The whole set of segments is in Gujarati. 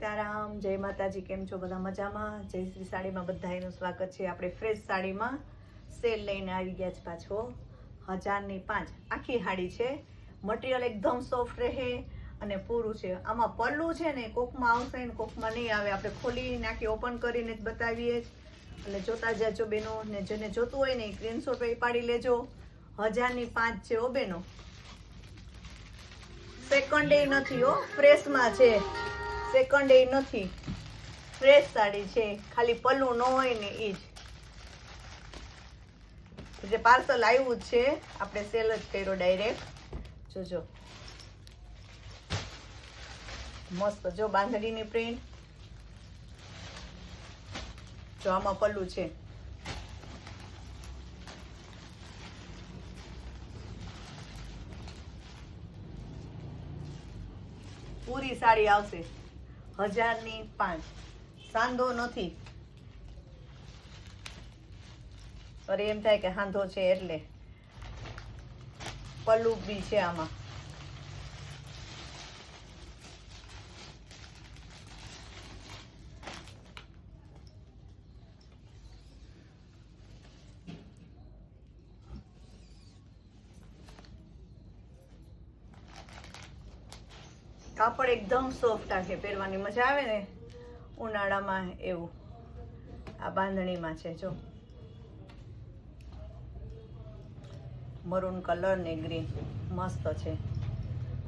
સીતારામ, જય માતાજી. કેમ છો બધા? મજામાં? જય શ્રી સાડીમાં બધાનું સ્વાગત છે. આપણે ફ્રેશ સાડીમાં સેલ લઈને આવી ગયા છે પાછો 1000ની 5 આખી સાડી છે. મટીરિયલ એકદમ સોફ્ટ રહે અને પૂરું છે. આમાં પલ્લું છે ને કોકમાં આવશે ને કોકમાં નહીં આવે. આપણે ખોલી નાખી ઓપન કરીને જ બતાવીએ એટલે જોતા જાજો બેનો. ને જેને જોતું હોય ને સ્ક્રીનશોટ પાડી લેજો. 1000ની 5 છે હો બેનો. સેકન્ડ ડે નથી હો, ફ્રેશમાં છે. સેકન્ડ ડે નથી, ફ્રેશ સાડી છે. ખાલી પલ્લું ન હોય ને એ જ. જે પાર્સલ આવ્યું જ છે, આપણે સેલ જ કર્યો ડાયરેક્ટ. જોજો મસ્ત. જો બાંધણીની પ્રિન્ટ, જો આમાં પલ્લું છે. પૂરી સાડી આવશે 1000ની 5. સાંધો નથી. અરે એમ થાય કે સાંધો છે એટલે. પલ્લું બી છે આમાં. કાપડ એકદમ સોફ્ટ આવે, પહેરવાની મજા આવે ને ઉનાળામાં એવું. આ બાંધણીમાં છે જો મરૂન કલર ને ગ્રીન મસ્ત છે.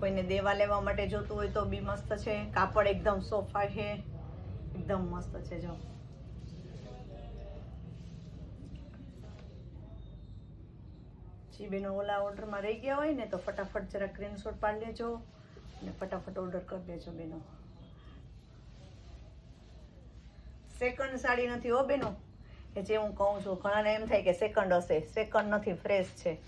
કોઈને દેવા લેવા માટે જોતું હોય તો બી મસ્ત છે. કાપડ એકદમ સોફ્ટ છે, એકદમ મસ્ત છે. જો જી બેનો ઓલા ઓર્ડરમાં રહી ગયા હોય ને તો ફટાફટ જરા સ્ક્રીનશોટ પાડી લેજો અને ફટાફટ ઓર્ડર કરી દેજો બેનો. સેકન્ડ સાડી નથી હો બેનો, કે જે હું કહું છું. ઘણાને એમ થાય કે સેકન્ડ હશે. સેકન્ડ નથી, ફ્રેશ છે.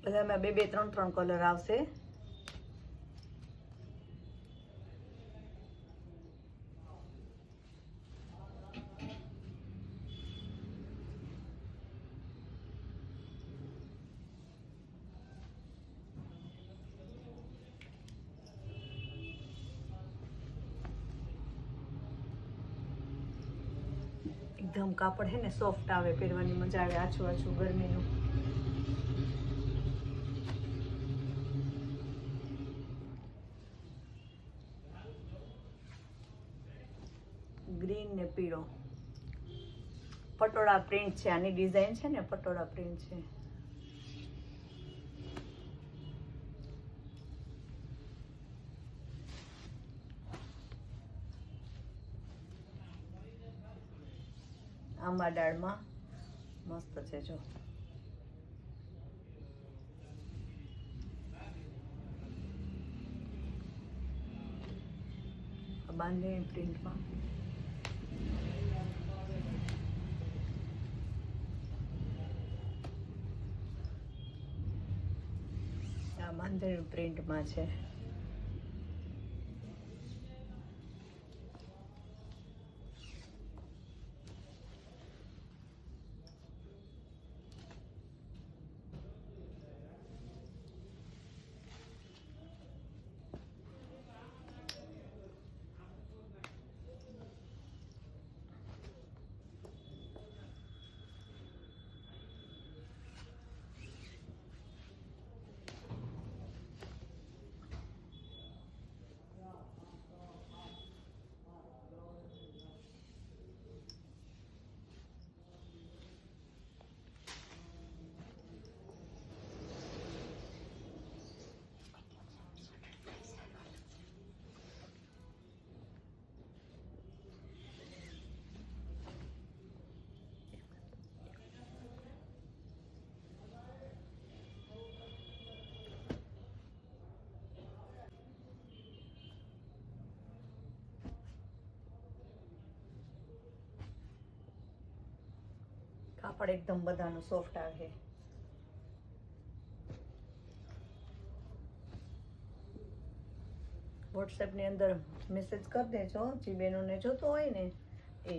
બધામાં 2 2 3 3 કલર આવશે. એકદમ કાપડ હે ને સોફ્ટ આવે, પહેરવાની મજા આવે. આછું આછું ગરમીનું. ગ્રીન ને પીળો પટોળા પ્રિન્ટ છે. આની ડિઝાઇન છે ને પટોળા પ્રિન્ટ છે. આંબા દાળમાં મસ્ત છે. જો બાંધણી પ્રિન્ટમાં બાંધણી પ્રિન્ટમાં છે. કાપડ એકદમ બધાનું સોફ્ટ આવે. વોટ્સએપની અંદર મેસેજ કરી દેજો જે બહેનોને જોતો હોય ને એ.